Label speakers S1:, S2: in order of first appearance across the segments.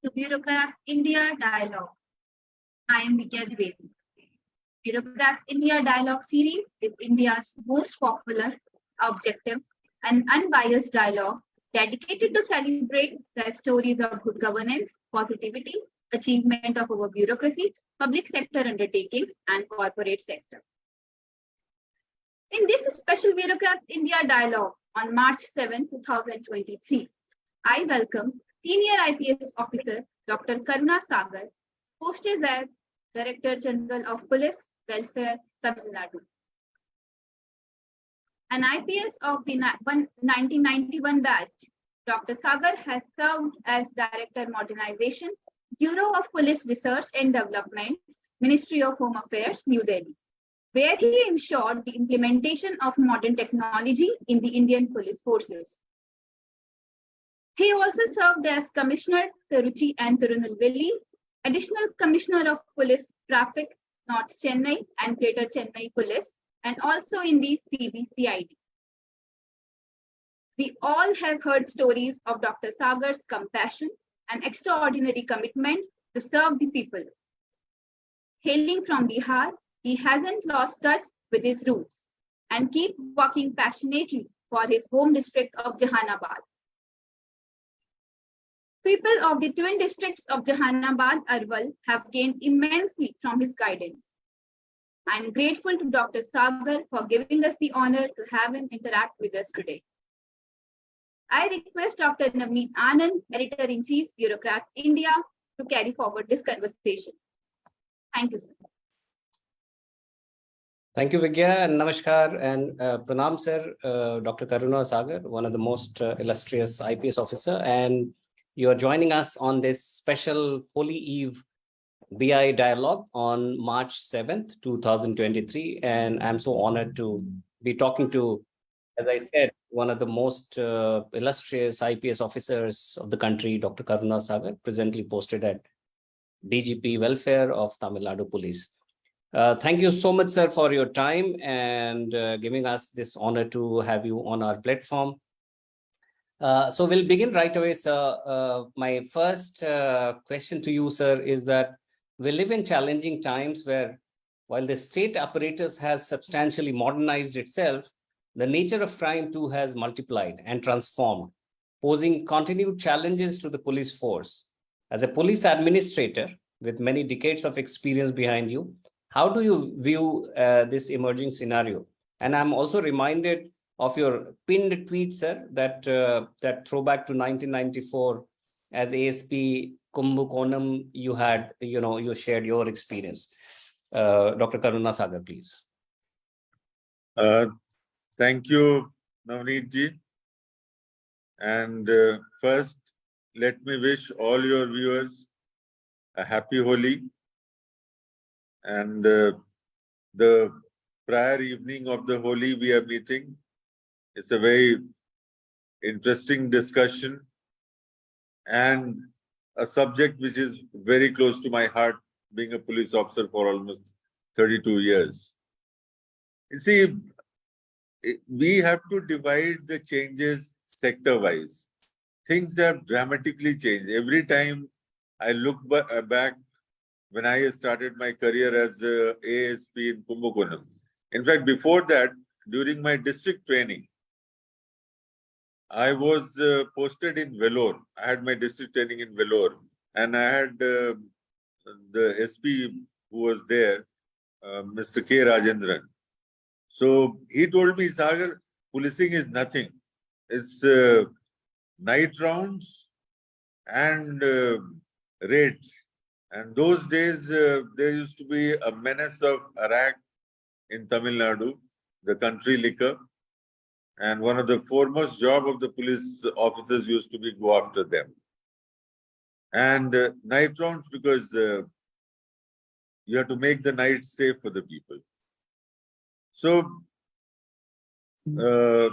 S1: to Bureaucrats India Dialogue. I am Vidya Dwivedi. Bureaucrats India Dialogue series is India's most popular, objective, and unbiased dialogue dedicated to celebrate the stories of good governance, positivity, achievement of our bureaucracy, public sector undertakings, and corporate sector. In this special Bureaucrats India Dialogue on March 7, 2023, I welcome Senior IPS Officer Dr Karuna Sagar, posted as Director General of Police Welfare, Tamil Nadu. An IPS of the 1991 batch, Dr. Sagar has served as Director Modernization, Bureau of Police Research and Development, Ministry of Home Affairs, New Delhi, where he ensured the implementation of modern technology in the Indian police forces. He also served as Commissioner Tiruchi and Tirunelveli, Additional Commissioner of Police Traffic, North Chennai and Greater Chennai Police, and also in the CBCID. We all have heard stories of Dr. Sagar's compassion and extraordinary commitment to serve the people. Hailing from Bihar, he hasn't lost touch with his roots and keeps working passionately for his home district of Jahanabad. People of the twin districts of Jahanabad, Arwal have gained immensely from his guidance. I am grateful to Dr. Sagar for giving us the honor to have him interact with us today. I request Dr. Navneet Anand, Editor-in-Chief, Bureaucrats India, to carry forward this conversation. Thank you, sir.
S2: Thank you, Vidya, and Namaskar, and Pranam, sir, Dr. Karuna Sagar, one of the most illustrious IPS officer, and you are joining us on this special Holy Eve BI dialogue on March 7th, 2023. And I'm so honored to be talking to, as I said, one of the most illustrious IPS officers of the country, Dr. Karuna Sagar, presently posted at DGP-Welfare of Tamil Nadu Police. Thank you so much, sir, for your time and giving us this honor to have you on our platform. So we'll begin right away, sir. My first question to you, sir, is that we live in challenging times where, while the state apparatus has substantially modernized itself, the nature of crime too has multiplied and transformed, posing continued challenges to the police force. As a police administrator with many decades of experience behind you, how do you view this emerging scenario? And I'm also reminded of your pinned tweet, sir, that throwback to 1994 as ASP Kumbukonam, you shared your experience. Dr. Karuna Sagar, please.
S3: Thank you, Navneet ji. And first, let me wish all your viewers a happy Holi. And the prior evening of the Holi we are meeting. It's a very interesting discussion and a subject which is very close to my heart, being a police officer for almost 32 years. You see, we have to divide the changes sector-wise. Things have dramatically changed. Every time I look back when I started my career as ASP in Kumbukonam. In fact, before that, during my district training, I was posted in Vellore. I had my district training in Vellore, and I had the SP who was there, Mr. K. Rajendran. So he told me, Sagar, policing is nothing. It's night rounds and raids. And those days, there used to be a menace of Arak in Tamil Nadu, the country liquor. And one of the foremost job of the police officers used to be go after them. And night rounds, because you have to make the night safe for the people. So the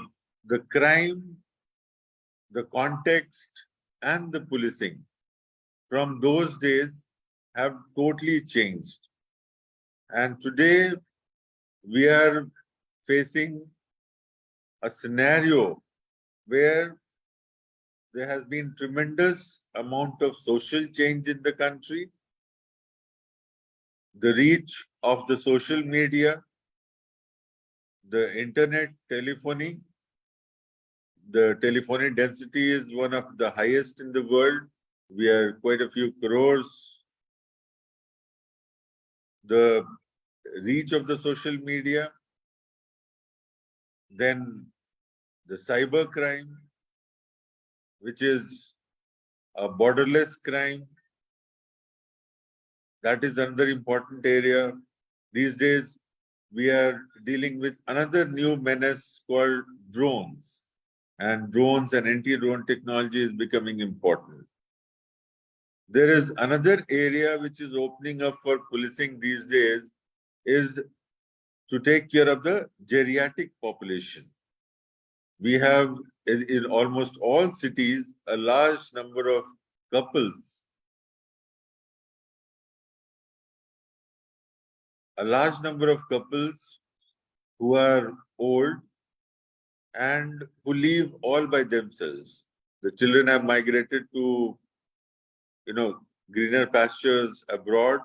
S3: crime, the context, and the policing from those days have totally changed. And today we are facing a scenario where there has been tremendous amount of social change in the country. The reach of the social media, the internet telephony, the telephony density is one of the highest in the world. We are quite a few crores. The reach of the social media, then the cyber crime, which is a borderless crime. That is another important area. These days, we are dealing with another new menace called drones. And drones and anti-drone technology is becoming important. There is another area which is opening up for policing these days is to take care of the geriatric population. We have in almost all cities a large number of couples, who are old and who live all by themselves. The children have migrated to, greener pastures abroad,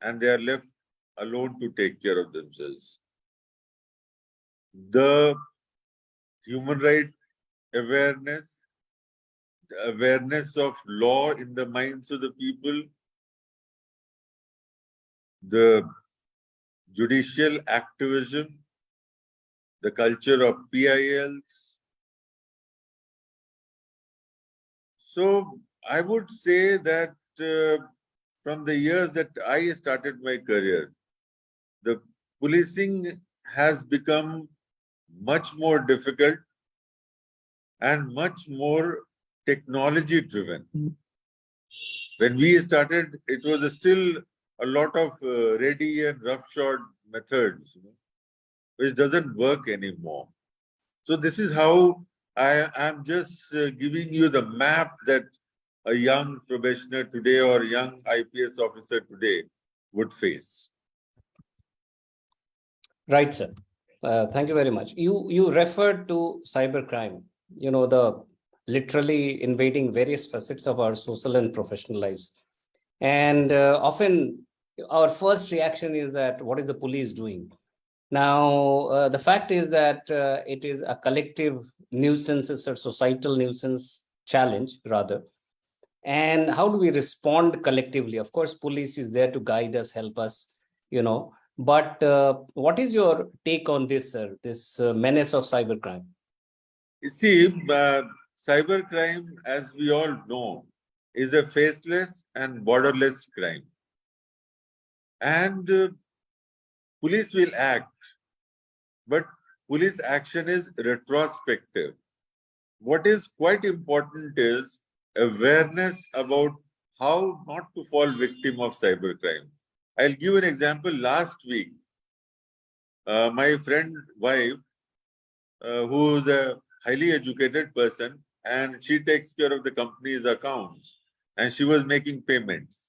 S3: and they are left alone to take care of themselves. The human right awareness, the awareness of law in the minds of the people, the judicial activism, the culture of PILs. So I would say that from the years that I started my career, the policing has become much more difficult and much more technology driven. When we started, it was still a lot of ready and roughshod methods, which doesn't work anymore. So this is how I am just giving you the map that a young probationer today or young IPS officer today would face.
S2: Right, sir. Thank you very much. You referred to cybercrime, the literally invading various facets of our social and professional lives. And often our first reaction is that what is the police doing? Now, the fact is that it is a collective nuisance, it's a societal nuisance challenge, rather. And how do we respond collectively? Of course, police is there to guide us, help us, But what is your take on this, sir, this menace of cybercrime?
S3: You see, cybercrime, as we all know, is a faceless and borderless crime. And police will act, but police action is retrospective. What is quite important is awareness about how not to fall victim of cybercrime. I'll give an example. Last week, my friend wife, who is a highly educated person, and she takes care of the company's accounts, and she was making payments.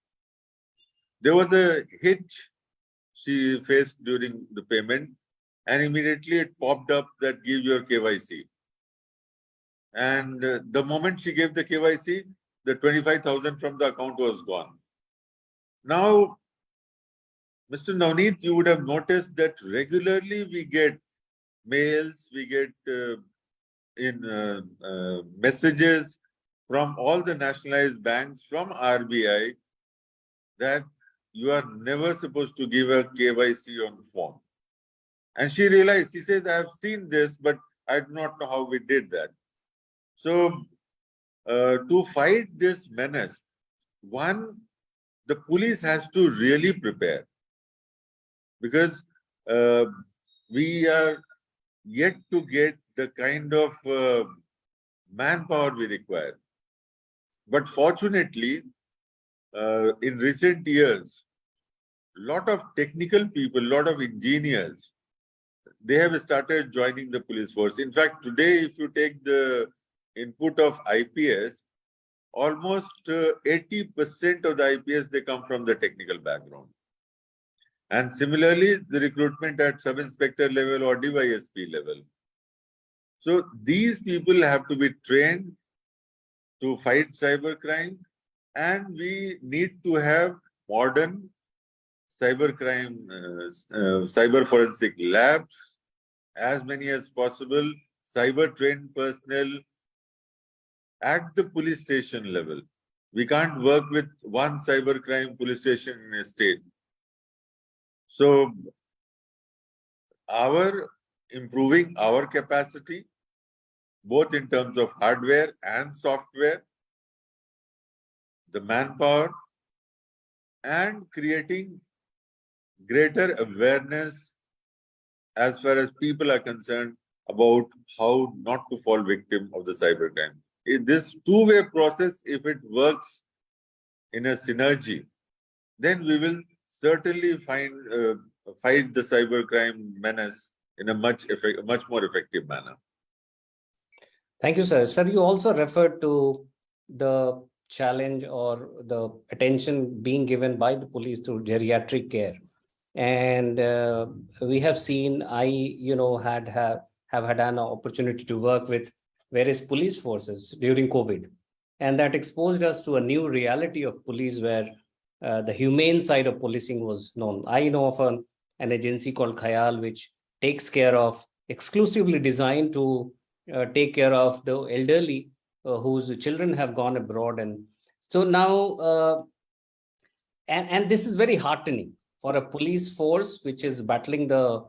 S3: There was a hitch she faced during the payment, and immediately it popped up that give your KYC. And the moment she gave the KYC, the 25,000 from the account was gone. Now, Mr. Navneet, you would have noticed that regularly we get mails, we get messages from all the nationalized banks, from RBI, that you are never supposed to give a KYC on the phone. And she realized, she says, I have seen this, but I do not know how we did that. So, to fight this menace, one, the police has to really prepare, because we are yet to get the kind of manpower we require. But fortunately, in recent years, a lot of technical people, a lot of engineers, they have started joining the police force. In fact, today, if you take the input of IPS, almost 80% of the IPS, they come from the technical background. And similarly, the recruitment at sub-inspector level or DYSP level. So these people have to be trained to fight cybercrime, and we need to have modern cybercrime, cyber forensic labs, as many as possible, cyber trained personnel at the police station level. We can't work with one cybercrime police station in a state. So, improving our capacity, both in terms of hardware and software, the manpower, and creating greater awareness as far as people are concerned about how not to fall victim of the cybercrime. This two-way process, if it works in a synergy, then we will certainly fight the cybercrime menace in a much more effective manner.
S2: Thank you, sir. Sir, you also referred to the challenge or the attention being given by the police through geriatric care. And we have seen, have had an opportunity to work with various police forces during COVID. And that exposed us to a new reality of police where the humane side of policing was known. I know of an agency called Khayal, which takes care of, exclusively designed to take care of the elderly whose children have gone abroad. And so now, and this is very heartening for a police force which is battling the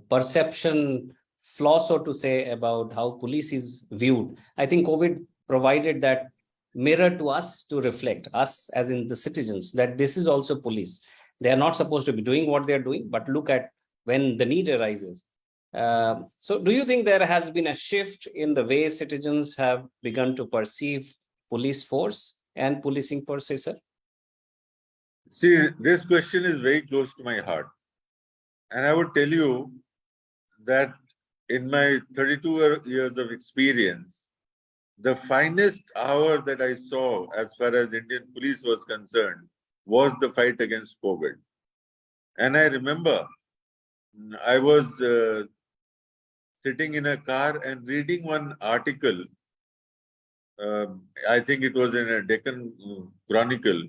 S2: perception flaw, so to say, about how police is viewed. I think COVID provided that mirror to us to reflect, us as in the citizens, that this is also police. They are not supposed to be doing what they're doing, but look at when the need arises. So do you think there has been a shift in the way citizens have begun to perceive police force and policing per se, sir?
S3: See, this question is very close to my heart. And I would tell you that in my 32 years of experience, the finest hour that I saw as far as Indian police was concerned was the fight against COVID. And I remember I was sitting in a car and reading one article. I think it was in a Deccan Chronicle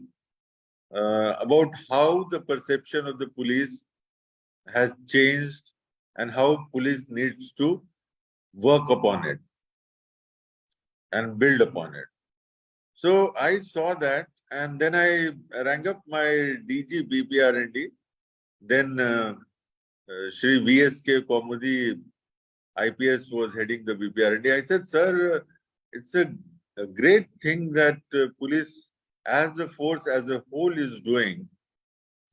S3: about how the perception of the police has changed and how police needs to work upon it and build upon it. So I saw that, and then I rang up my DG BPRND, then Shri VSK Kaumudi IPS was heading the BPRND. I said, sir, it's a great thing that police as a force, as a whole is doing.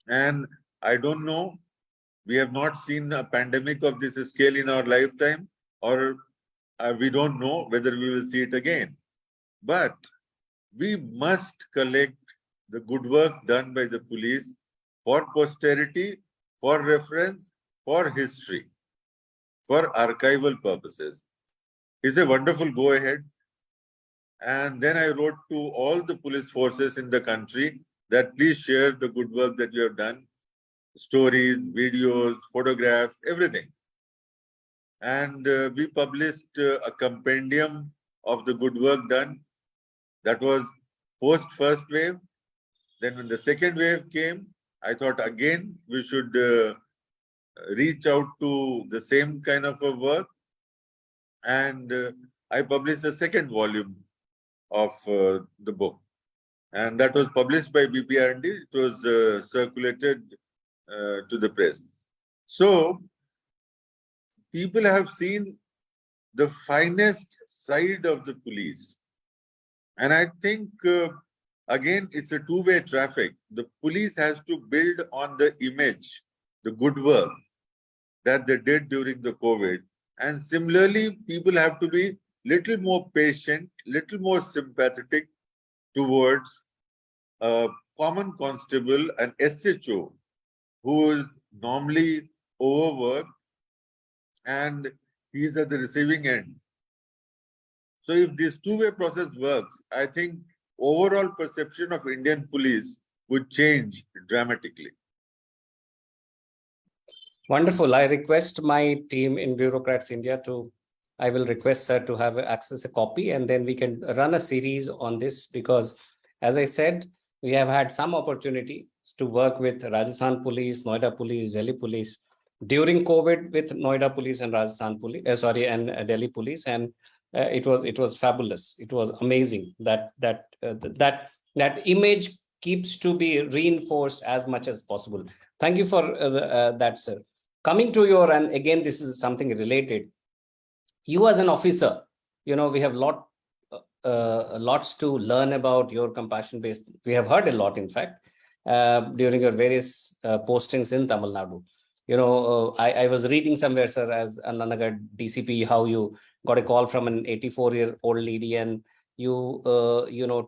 S3: And I don't know, we have not seen a pandemic of this scale in our lifetime, or we don't know whether we will see it again. But we must collect the good work done by the police for posterity, for reference, for history, for archival purposes. It's a wonderful go ahead. And then I wrote to all the police forces in the country that please share the good work that you have done, stories, videos, photographs, everything. And we published a compendium of the good work done. That was post first wave. Then when the second wave came, I thought again we should reach out to the same kind of a work. And I published a second volume of the book. And that was published by BPRND. It was circulated to the press. So people have seen the finest side of the police. And I think, again, it's a two-way traffic. The police has to build on the image, the good work that they did during the COVID. And similarly, people have to be little more patient, little more sympathetic towards a common constable, an SHO, who is normally overworked and he is at the receiving end. So if this two-way process works, I think overall perception of Indian police would change dramatically.
S2: Wonderful. I request my team in Bureaucrats India to I will request sir to have access a copy, and then we can run a series on this, because as I said, we have had some opportunity to work with Rajasthan Police, Noida Police, Delhi Police during COVID with Noida Police and Rajasthan Police, Delhi Police, and it was fabulous. It was amazing that image keeps to be reinforced as much as possible. Thank you for that, sir. Coming to your, and again, this is something related. You as an officer, we have lots to learn about your compassion based. We have heard a lot, in fact, during your various postings in Tamil Nadu. I was reading somewhere, sir, as Ananagar DCP, how you got a call from an 84-year-old lady, and you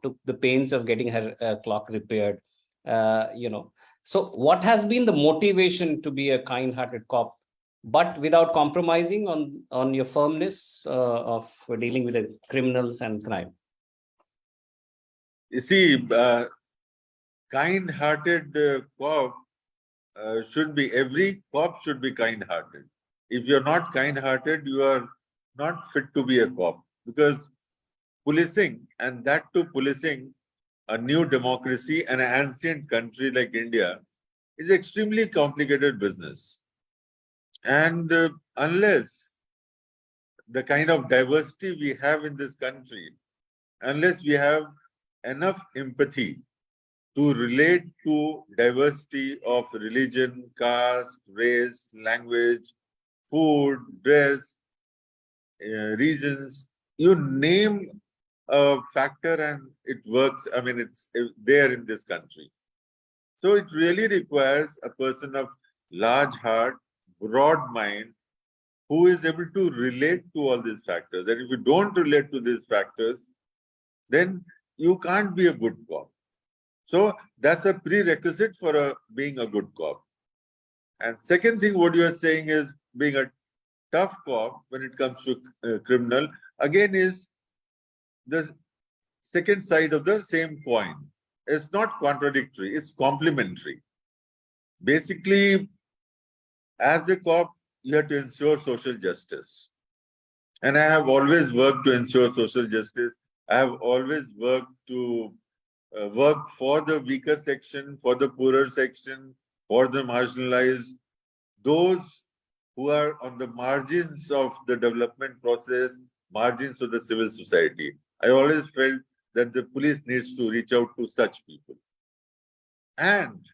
S2: took the pains of getting her clock repaired. So what has been the motivation to be a kind-hearted cop, but without compromising on your firmness of dealing with the criminals and crime?
S3: You see, kind-hearted cop every cop should be kind-hearted. If you're not kind-hearted, you are not fit to be a cop, because policing, and that too policing a new democracy and an ancient country like India, is extremely complicated business. And unless the kind of diversity we have in this country, unless we have enough empathy to relate to diversity of religion, caste, race, language, food, dress, regions, you name a factor and it works. I mean, it's there in this country. So it really requires a person of large heart, broad mind, who is able to relate to all these factors. And if you don't relate to these factors, then you can't be a good cop. So that's a prerequisite for being a good cop. And second thing, what you are saying is being a tough cop when it comes to criminal, again, is the second side of the same coin. It's not contradictory, it's complementary. Basically, as a cop, you have to ensure social justice. And I have always worked to ensure social justice. I have always worked to work for the weaker section, for the poorer section, for the marginalized, those who are on the margins of the development process, margins of the civil society. I always felt that the police needs to reach out to such people. And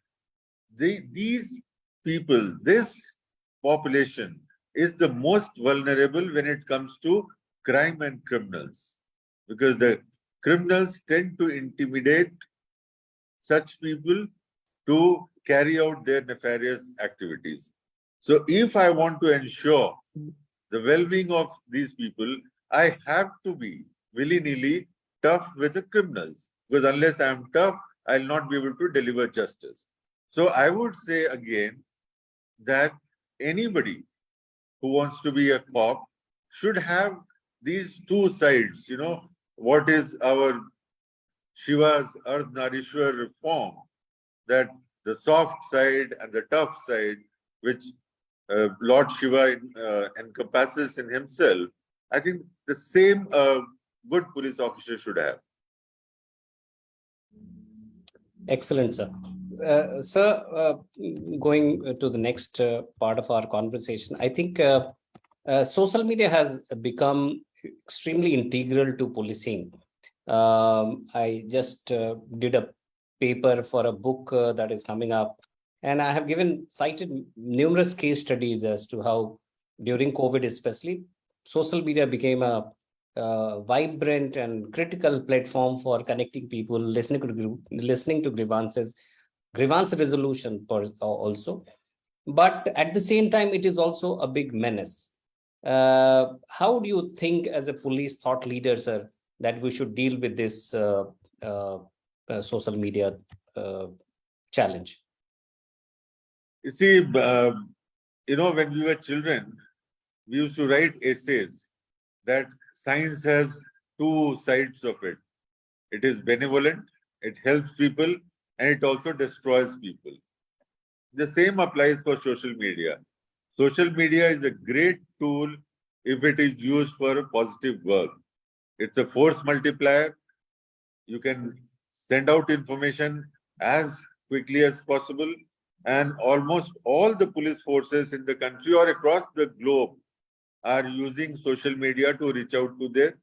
S3: these people, this population is the most vulnerable when it comes to crime and criminals, because the criminals tend to intimidate such people to carry out their nefarious activities. So if I want to ensure the well-being of these people, I have to be willy-nilly tough with the criminals, because unless I am tough, I'll not be able to deliver justice. So I would say again that anybody who wants to be a cop should have these two sides. What is our Shiva's Ardhnarishwar form, that the soft side and the tough side, which Lord Shiva encompasses in himself. I think the same good police officer should have.
S2: Excellent, sir. Sir, going to the next part of our conversation, I think social media has become extremely integral to policing. I just did a paper for a book that is coming up, and I have cited numerous case studies as to how during COVID especially, social media became a vibrant and critical platform for connecting people, listening to grievances, grievance resolution also. But at the same time, it is also a big menace. How do you think, as a police thought leader, sir, that we should deal with this social media challenge?
S3: You see, when we were children, we used to write essays that science has two sides of it. It is benevolent, it helps people, and it also destroys people. The same applies for social media. Social media is a great tool if it is used for positive work. It's a force multiplier. You can send out information as quickly as possible, and almost all the police forces in the country or across the globe are using social media to reach out to their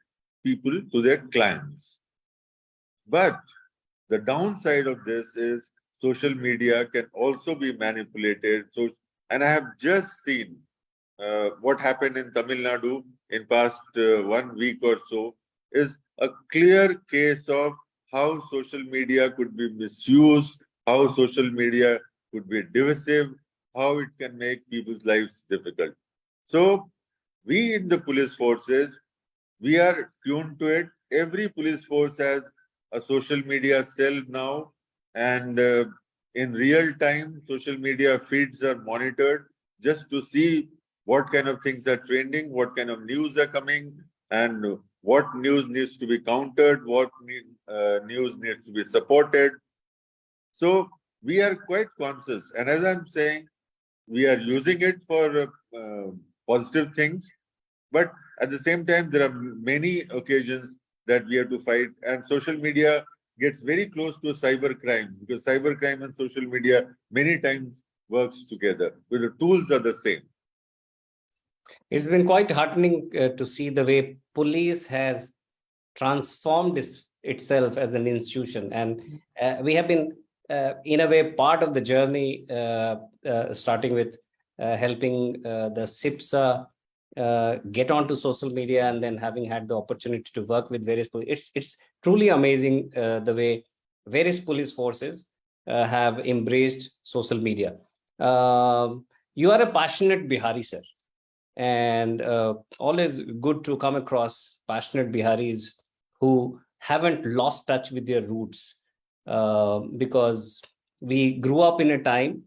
S3: people, to their clients. But the downside of this is social media can also be manipulated. So, and I have just seen what happened in Tamil Nadu in past 1 week or so is a clear case of how social media could be misused, how social media could be divisive, how it can make people's lives difficult. So we in the police forces, we are tuned to it. Every police force has a social media cell now, and in real time, social media feeds are monitored just to see what kind of things are trending, what kind of news are coming, and what news needs to be countered, what news needs to be supported. So we are quite conscious, and as I'm saying, we are using it for positive things, but at the same time, there are many occasions that we have to fight, and social media gets very close to cyber crime, because cyber crime and social media many times works together, but the tools are the same.
S2: It's been quite heartening to see the way police has transformed itself as an institution. And we have been, in a way, part of the journey, starting with helping the SIPSA get onto social media, and then having had the opportunity to work with various police. It's truly amazing the way various police forces have embraced social media. You are a passionate Bihari, sir. And always good to come across passionate Biharis who haven't lost touch with their roots, because we grew up in a time,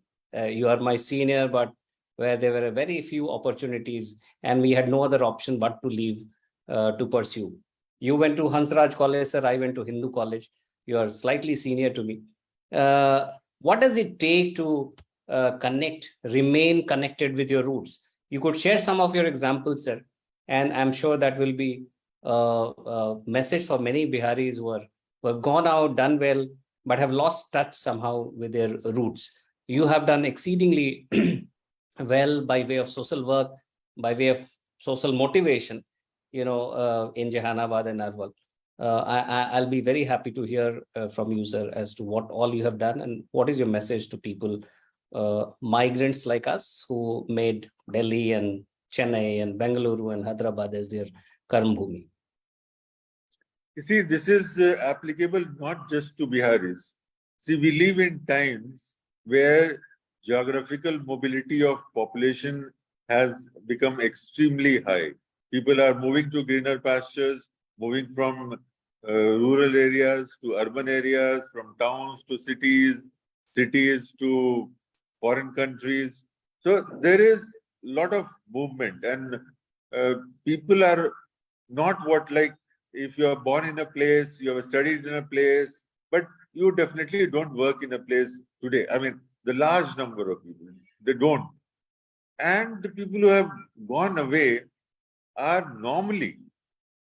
S2: you are my senior, but where there were very few opportunities and we had no other option but to leave to pursue. You went to Hansraj College, sir. I went to Hindu College. You are slightly senior to me. What does it take to remain connected with your roots? You could share some of your examples, sir, and I'm sure that will be a message for many Biharis who have gone out, done well, but have lost touch somehow with their roots. You have done exceedingly well by way of social work, by way of social motivation, in Jehanabad and Arwal. I'll be very happy to hear from you, sir, as to what all you have done and what is your message to people, migrants like us who made Delhi and Chennai and Bengaluru and Hyderabad as their Karm Bhumi.
S3: You see, this is applicable not just to Biharis. See, we live in times where geographical mobility of population has become extremely high. People are moving to greener pastures, moving from rural areas to urban areas, from towns to cities, cities to foreign countries. So there is a lot of movement, and people are not if you are born in a place, you have studied in a place, but you definitely don't work in a place today. I mean, the large number of people, they don't. And the people who have gone away are normally,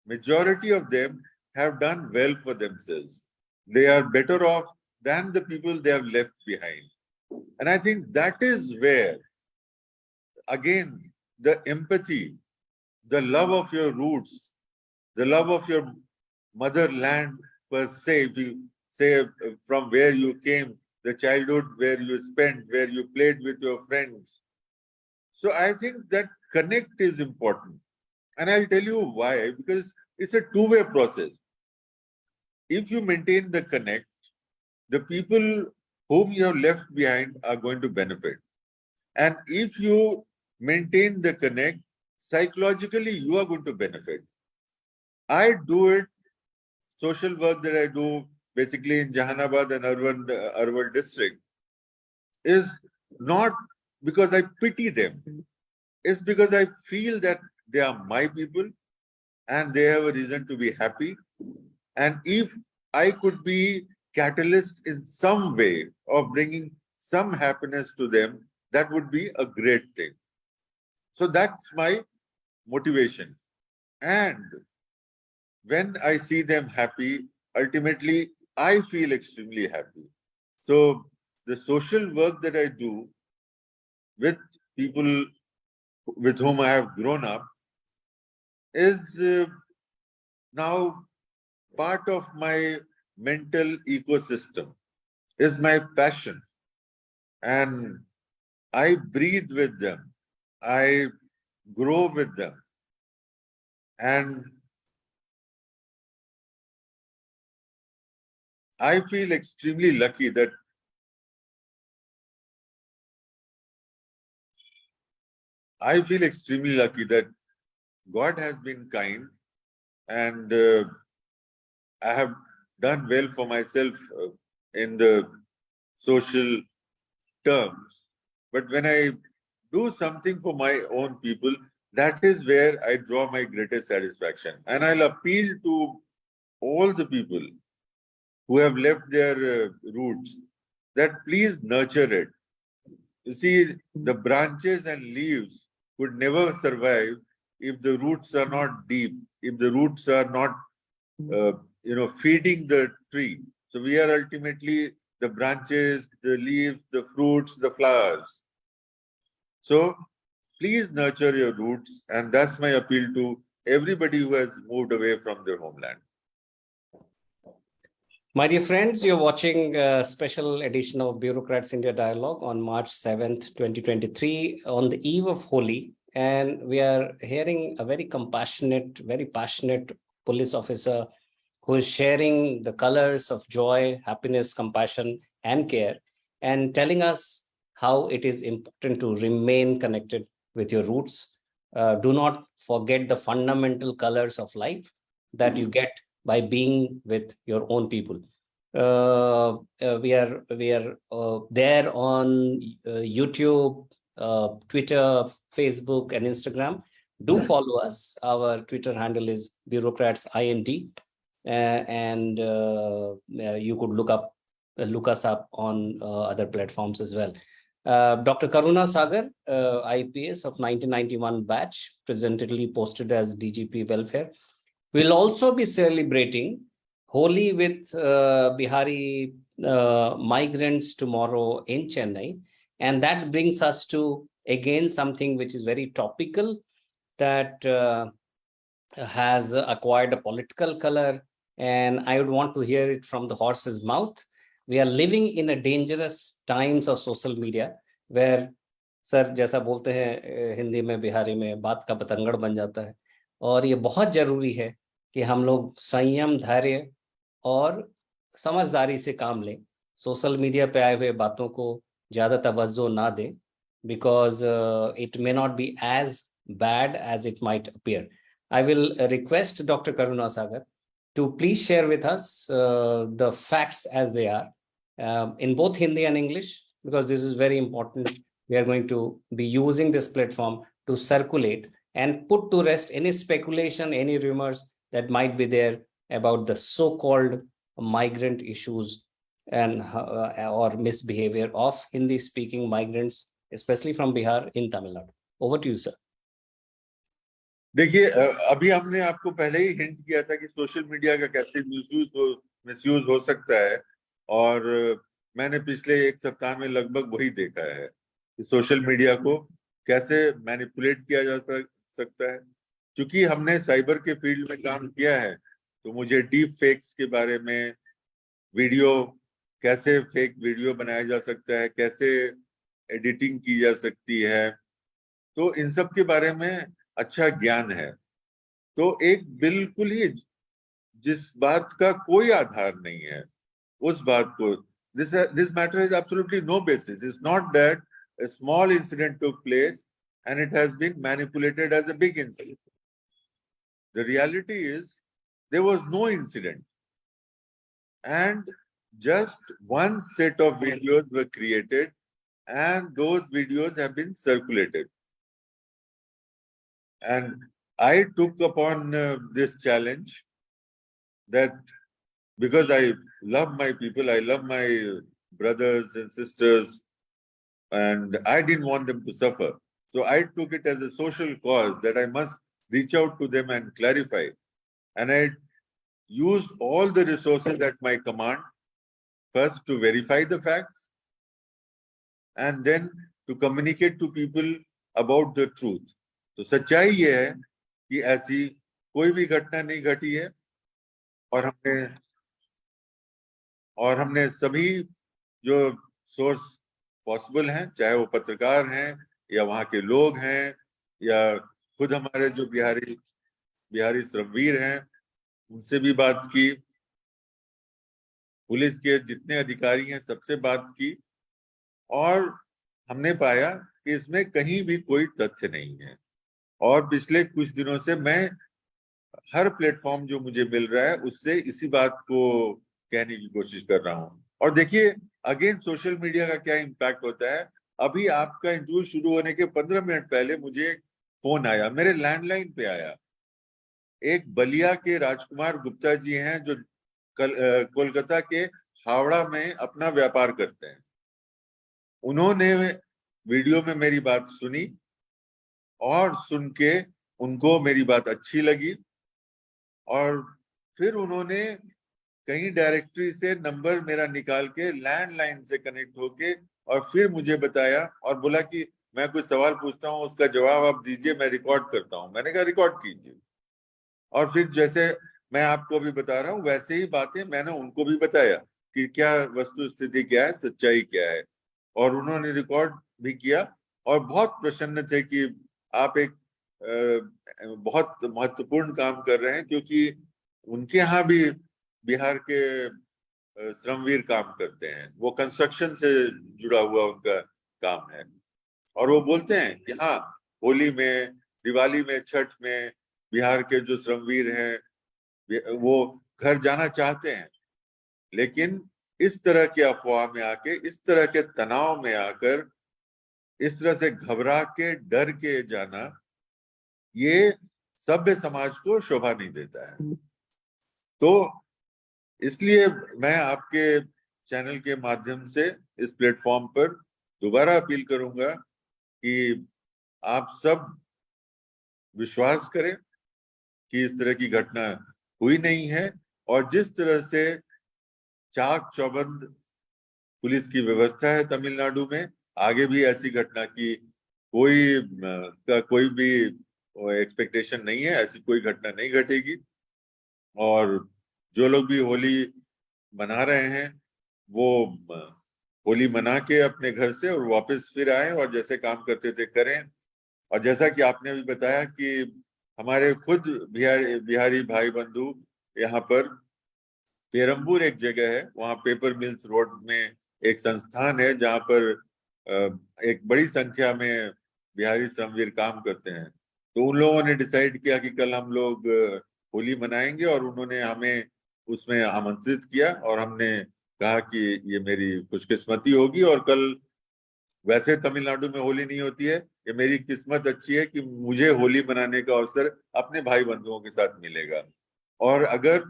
S3: majority of them have done well for themselves. They are better off than the people they have left behind. And I think that is where, again, the empathy, the love of your roots, the love of your motherland per se, if you say from where you came, the childhood where you spent, where you played with your friends. So I think that connect is important. And I'll tell you why, because it's a two-way process. If you maintain the connect, the people whom you have left behind are going to benefit. And if you maintain the connect, psychologically, you are going to benefit. I do it, social work that I do basically in Jehanabad and Arwal district is not because I pity them. It's because I feel that they are my people and they have a reason to be happy. And if I could be catalyst in some way of bringing some happiness to them, that would be a great thing. So that's my motivation. And when I see them happy, ultimately, I feel extremely happy. So the social work that I do with people with whom I have grown up is now part of my mental ecosystem, is my passion. And I breathe with them. I grow with them. And I feel extremely lucky that God has been kind, and I have done well for myself in the social terms. But when I do something for my own people, that is where I draw my greatest satisfaction. And I'll appeal to all the people who have left their roots that please nurture it. You see, the branches and leaves could never survive if the roots are not deep, if the roots are not, feeding the tree. So we are ultimately the branches, the leaves, the fruits, the flowers. So please nurture your roots, and that's my appeal to everybody who has moved away from their homeland.
S2: My dear friends, you're watching a special edition of Bureaucrats India Dialogue on March 7th, 2023, on the eve of Holi. And we are hearing a very compassionate, very passionate police officer who is sharing the colors of joy, happiness, compassion, and care, and telling us how it is important to remain connected with your roots. Do not forget the fundamental colors of life that you get by being with your own people. We are there on YouTube, Twitter, Facebook, and Instagram. Do follow us. Our Twitter handle is Bureaucrats IND, and you could look us up on other platforms as well. Dr. Karuna Sagar, IPS of 1991 batch, presently posted as DGP-Welfare, will also be celebrating Holi with Bihari migrants tomorrow in Chennai. And that brings us to, again, something which is very topical, that has acquired a political color. And I would want to hear it from the horse's mouth. We are living in a dangerous times of social media, where sir जैसा बोलते हैं हिंदी में बिहारी में, बात का पतंगड़ बन जाता है. और ये बहुत जरूरी है कि हम लोग संयम, धैर्य और समझदारी से काम लें. सोशल मीडिया पे आए हुए बातों को ज्यादा तवज्जो ना दें, because it may not be as bad as it might appear. I will request Dr. Karuna Sagar to please share with us the facts as they are in both Hindi and English, because this is very important. We are going to be using this platform to circulate and put to rest any speculation, any rumors that might be there about the so-called migrant issues and or misbehavior of Hindi-speaking migrants, especially from Bihar in Tamil Nadu. Over to you, sir.
S3: देखिए, अभी हमने आपको पहले ही hint किया था कि social media का कैसे मिसयूज हो सकता है, और मैंने पिछले एक सप्ताह में लगभग वही देखा है कि सोशल मीडिया को कैसे मैनिपुलेट किया जा सकता है. क्योंकि हमने साइबर के फील्ड में काम किया है, तो मुझे डीप फेक्स के बारे में, वीडियो कैसे फेक वीडियो बनाया जा सकता है, कैसे एडिटिंग की जा सकती है, तो इन सब के बारे में अच्छा ज्ञान है. तो एक बिल्कुल ही जिस बात का कोई आधार नहीं है, उस बात को, this matter is absolutely no basis. It's not that a small incident took place and it has been manipulated as a big incident. The reality is there was no incident, and just one set of videos were created, and those videos have been circulated. And I took upon this challenge, that because I love my people, I love my brothers and sisters, and I didn't want them to suffer. So I took it as a social cause that I must reach out to them and clarify. And I used all the resources at my command, first to verify the facts and then to communicate to people about the truth. तो सच्चाई ये है कि ऐसी कोई भी घटना नहीं घटी है और हमने सभी जो सोर्स पॉसिबल हैं, चाहे वो पत्रकार हैं या वहाँ के लोग हैं या खुद हमारे जो बिहारी श्रमवीर हैं, उनसे भी बात की, पुलिस के जितने अधिकारी हैं सबसे बात की और हमने पाया कि इसमें कहीं भी कोई तथ्य नहीं है। और पिछले कुछ दिनों से मैं हर प्लेटफॉर्म जो मुझे मिल रहा है उससे इसी बात को कहने की कोशिश कर रहा हूं। और देखिए अगेन सोशल मीडिया का क्या इम्पैक्ट होता है। अभी आपका इंटरव्यू शुरू होने के 15 मिनट पहले मुझे फोन आया, मेरे लैंडलाइन पे आया। एक बलिया के राजकुमार गुप्ता जी हैं जो कोलकाता के हावड़ा में अपना व्यापार करते हैं। उन्होंने वीडियो में मेरी बात सुनी और सुन के उनको मेरी बात अच्छी लगी और फिर उन्होंने कहीं डायरेक्टरी से नंबर मेरा निकाल के लैंडलाइन से कनेक्ट होके और फिर मुझे बताया और बोला कि मैं कुछ सवाल पूछता हूँ, उसका जवाब आप दीजिए, मैं रिकॉर्ड करता हूँ। मैंने कहा रिकॉर्ड कीजिए। और फिर जैसे मैं आपको भी बता रहा हूँ वैसे ही बातें मैंने उनको भी बताया कि क्या वस्तु स्थिति क्या है, सच्चाई क्या है, और उन्होंने रिकॉर्ड भी किया और बहुत प्रसन्न थे कि आप एक बहुत महत्वपूर्ण काम कर रहे हैं, क्योंकि उनके यहाँ भी बिहार के श्रमवीर काम करते हैं, वो कंस्ट्रक्शन से जुड़ा हुआ उनका काम है। और वो बोलते हैं कि हाँ, होली में, दिवाली में, छठ में बिहार के जो श्रमवीर हैं वो घर जाना चाहते हैं, लेकिन इस तरह के अफवाह में आके, इस तरह के तनाव में आकर, इस तरह से घबरा के डर के जाना, ये सभ्य समाज को शोभा नहीं देता है। तो इसलिए मैं आपके चैनल के माध्यम से इस प्लेटफॉर्म पर दोबारा अपील करूंगा कि आप सब विश्वास करें कि इस तरह की घटना हुई नहीं है, और जिस तरह से चाक चौबंद पुलिस की व्यवस्था है तमिलनाडु में, आगे भी ऐसी घटना की कोई भी एक्सपेक्टेशन नहीं है, ऐसी कोई घटना नहीं घटेगी। और जो लोग भी होली मना रहे हैं वो होली मना के अपने घर से और वापस फिर आए और जैसे काम करते थे करें। और जैसा कि आपने अभी बताया कि हमारे खुद बिहारी भाई बंधु यहाँ पर पेरम्बूर एक जगह है, वहाँ पेपर मिल्स रोड में एक संस्थान है जहाँ पर एक बड़ी संख्या में बिहारी श्रमवीर काम करते हैं। तो उन लोगों ने डिसाइड किया कि कल हम लोग होली मनाएंगे और उन्होंने हमें उसमें आमंत्रित किया और हमने कहा कि ये मेरी खुशकिस्मती होगी, और कल वैसे तमिलनाडु में होली नहीं होती है, ये मेरी किस्मत अच्छी है कि मुझे होली मनाने का अवसर अपने भाई बंधुओं के साथ मिलेगा। और अगर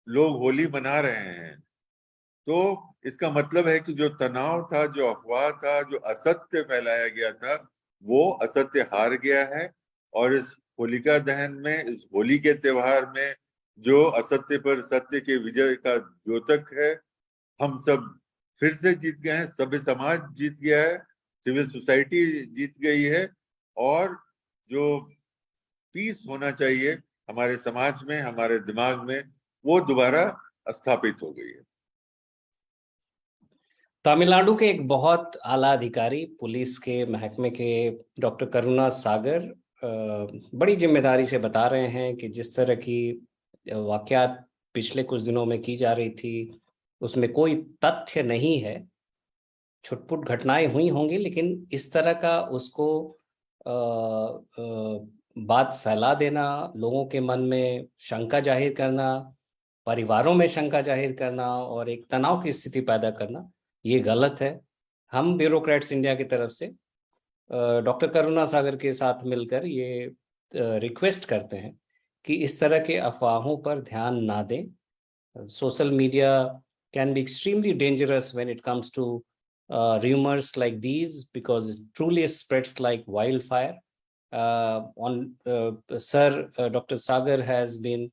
S3: लोग होली मना रहे हैं तो इसका मतलब है कि जो तनाव था, जो अफवाह था, जो असत्य फैलाया गया था, वो असत्य हार गया है। और इस होलिका दहन में, इस होली के त्योहार में जो असत्य पर सत्य के विजय का द्योतक है, हम सब फिर से जीत गए हैं, सभ्य समाज जीत गया है, सिविल सोसाइटी जीत गई है, और जो पीस होना चाहिए हमारे समाज में, हमारे दिमाग में, वो दोबारा स्थापित हो गई है।
S2: तमिलनाडु के एक बहुत आला अधिकारी, पुलिस के महकमे के डॉक्टर करुणा सागर बड़ी जिम्मेदारी से बता रहे हैं कि जिस तरह की वाकयात पिछले कुछ दिनों में की जा रही थी उसमें कोई तथ्य नहीं है। छुटपुट घटनाएं हुई होंगी, लेकिन इस तरह का उसको बात फैला देना, लोगों के मन में शंका जाहिर करना, परिवारों में शंका जाहिर करना और एक तनाव की स्थिति पैदा करना, ये गलत है। हम ब्यूरोक्रेट्स इंडिया की तरफ से डॉक्टर करुणा सागर के साथ मिलकर ये रिक्वेस्ट करते हैं कि इस तरह के अफवाहों पर ध्यान ना दें। Social media can be extremely dangerous when it comes to rumors like these, because it truly spreads like wildfire. Sir Dr. Sagar has been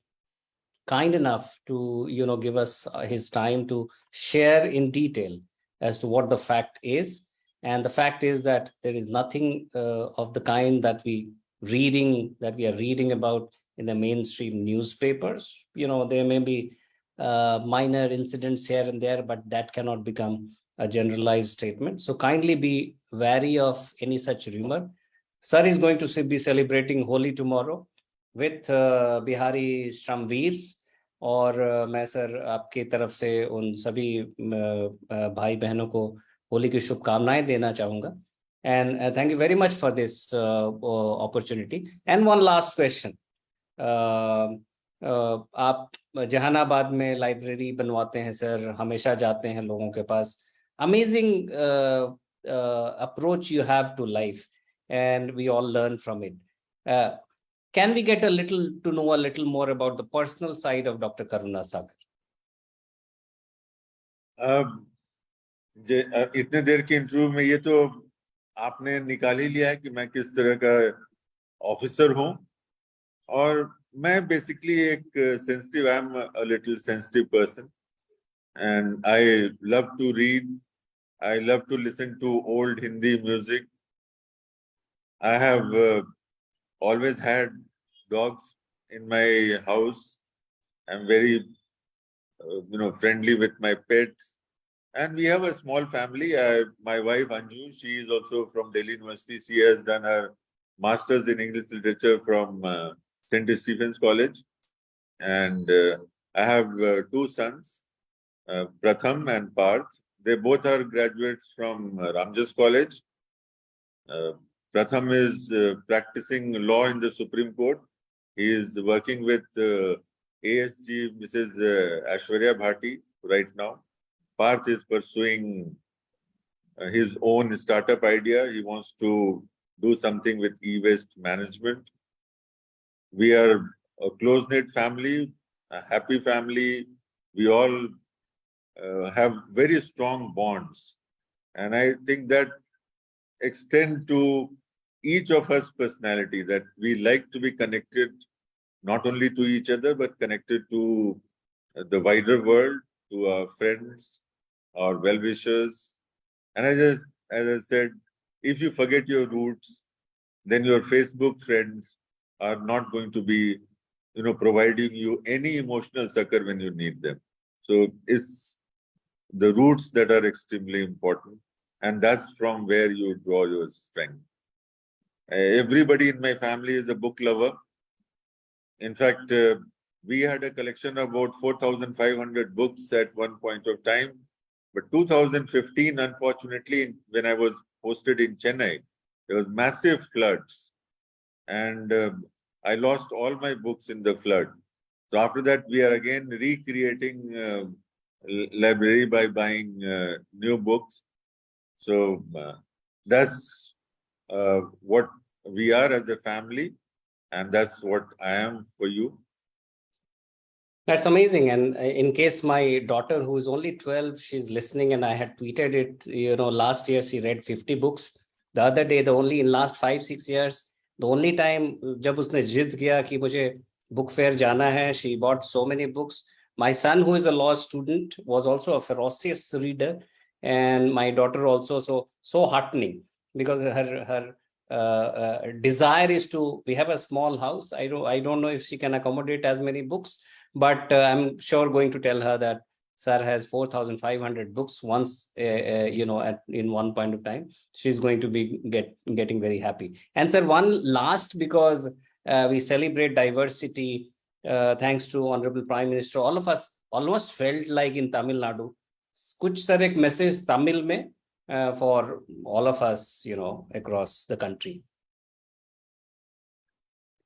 S2: kind enough to give us his time to share in detail as to what the fact is. And the fact is that there is nothing of the kind that we are reading about in the mainstream newspapers. There may be minor incidents here and there, but that cannot become a generalized statement. So kindly be wary of any such rumor. Sir is going to be celebrating Holi tomorrow with Bihari श्रमवीर्स और मैं sir आपकी तरफ से उन सभी भाई बहनों को होली की शुभकामनाएं देना चाहूंगा. And thank you very much for this opportunity. And one last question. आप जहानाबाद में लाइब्रेरी बनवाते हैं सर, हमेशा जाते हैं लोगों के पास. Amazing approach you have to life, and we all learn from it. Can we get to know a little more about the personal side of Dr. Karuna Sagar?
S3: इतने देर के इंटरव्यू में ये तो आपने निकाल ही लिया है कि मैं किस तरह का ऑफिसर हूं. और मैं बेसिकली एक sensitive, I am a little sensitive person, and I love to read, I love to listen to old Hindi music. I have always had dogs in my house. I'm very, friendly with my pets. And we have a small family. My wife Anju, she is also from Delhi University. She has done her master's in English literature from St. Stephen's College. And I have two sons, Pratham and Parth. They both are graduates from Ramjas College. Pratham is practicing law in the Supreme Court. He is working with ASG Mrs. Aishwarya Bhati right now. Parth is pursuing his own startup idea. He wants to do something with e-waste management. We are a close-knit family, a happy family. We all have very strong bonds. And I think that extend to each of us personality, that we like to be connected not only to each other, but connected to the wider world, to our friends, our well-wishers. And as I said, if you forget your roots, then your Facebook friends are not going to be, providing you any emotional succor when you need them. So it's the roots that are extremely important. And that's from where you draw your strength. Everybody in my family is a book lover. In fact, we had a collection of about 4,500 books at one point of time. But 2015, unfortunately, when I was posted in Chennai, there was massive floods. And I lost all my books in the flood. So after that, we are again recreating library by buying new books. So that's what we are as a family, and that's what I am for you.
S2: That's amazing. And in case my daughter, who is only 12, she's listening, and I had tweeted it, last year she read 50 books. The other day, in last 5-6 years, the only time jab usne जिद किया कि मुझे book fair जाना है, she bought so many books. My son, who is a law student, was also a ferocious reader, and my daughter also. So heartening, because her desire is to. We have a small house. I don't know if she can accommodate as many books, but I'm sure going to tell her that sir has 4,500 books once, in one point of time. She's going to be getting very happy. And sir, one last, because we celebrate diversity, thanks to Honorable Prime Minister, all of us almost felt like in Tamil Nadu. Kuch sir ek message Tamil mein for all of us, across the country.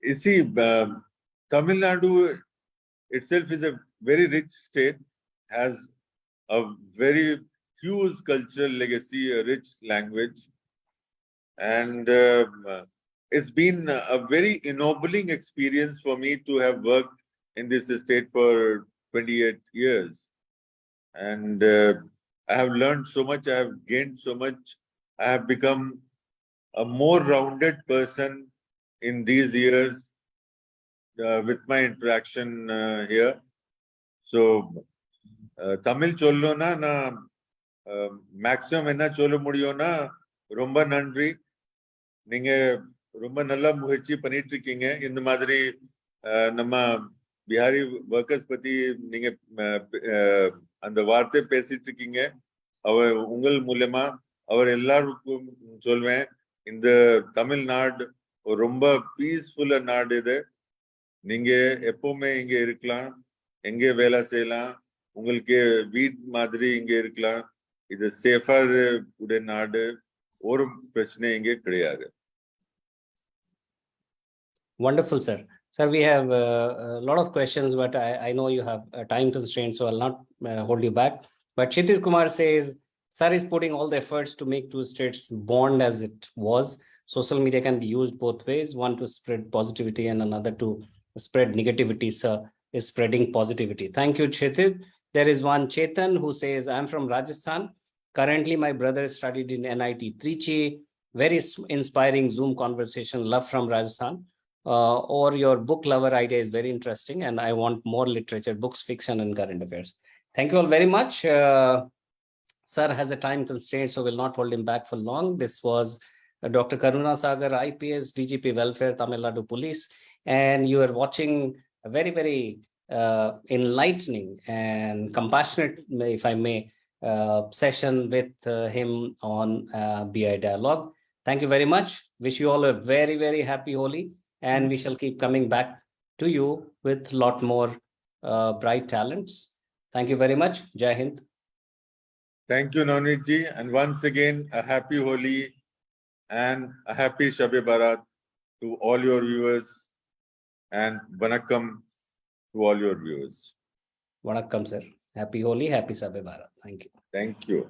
S3: You see, Tamil Nadu itself is a very rich state, has a very huge cultural legacy, a rich language, and it's been a very ennobling experience for me to have worked in this state for 28 years. And I have learned so much, I have gained so much, I have become a more rounded person, in these years with my interaction here. So, Tamil chollo na maximum enna chollo mudiyum na romba nandri. Ninge romba nalla muherchi pannittirukeenga. Indha madiri nama Bihari workers pati ninge அந்த வார்த்தை பேசிட்டு இருக்கீங்க. உங்கள் மூலமா அவர் எல்லாருக்கும் சொல்வேன், இந்த தமிழ்நாடு ஒரு ரொம்ப பீஸ்ஃபுல்லா நாடு இது. நீங்க எப்பவுமே இங்க இருக்கலாம், எங்க வேலை செய்யலாம், உங்களுக்கு வீட் மாதிரி இங்க இருக்கலாம். இது சேஃபா உடைய நாடு, ஒரு பிரச்சனை இங்க கிடையாது.
S2: Wonderful, sir. Sir, we have a lot of questions, but I know you have time constraints, so I'll not hold you back. But Kshitij Kumar says, sir is putting all the efforts to make two states bond as it was. Social media can be used both ways, one to spread positivity and another to spread negativity. Sir is spreading positivity. Thank you, Kshitij. There is one Chetan who says, I'm from Rajasthan. Currently, my brother studied in NIT Trichy. Very inspiring Zoom conversation. Love from Rajasthan. Or your book lover idea is very interesting, and I want more literature, books, fiction, and current affairs. Thank you all very much. Sir has a time constraint, so we'll not hold him back for long. This was Dr. Karuna Sagar, IPS, DGP-Welfare, Tamil Nadu Police, and you are watching a very, very enlightening and compassionate, if I may, session with him on BI Dialogue. Thank you very much. Wish you all a very, very happy Holi. And we shall keep coming back to you with a lot more bright talents. Thank you very much. Jai Hind.
S3: Thank you, Navneet ji. And once again, a happy Holi and a happy Shab-e Barat to all your viewers. And Vanakkam to all your viewers.
S2: Vanakkam, sir. Happy Holi, happy Shab-e Barat. Thank you.
S3: Thank you.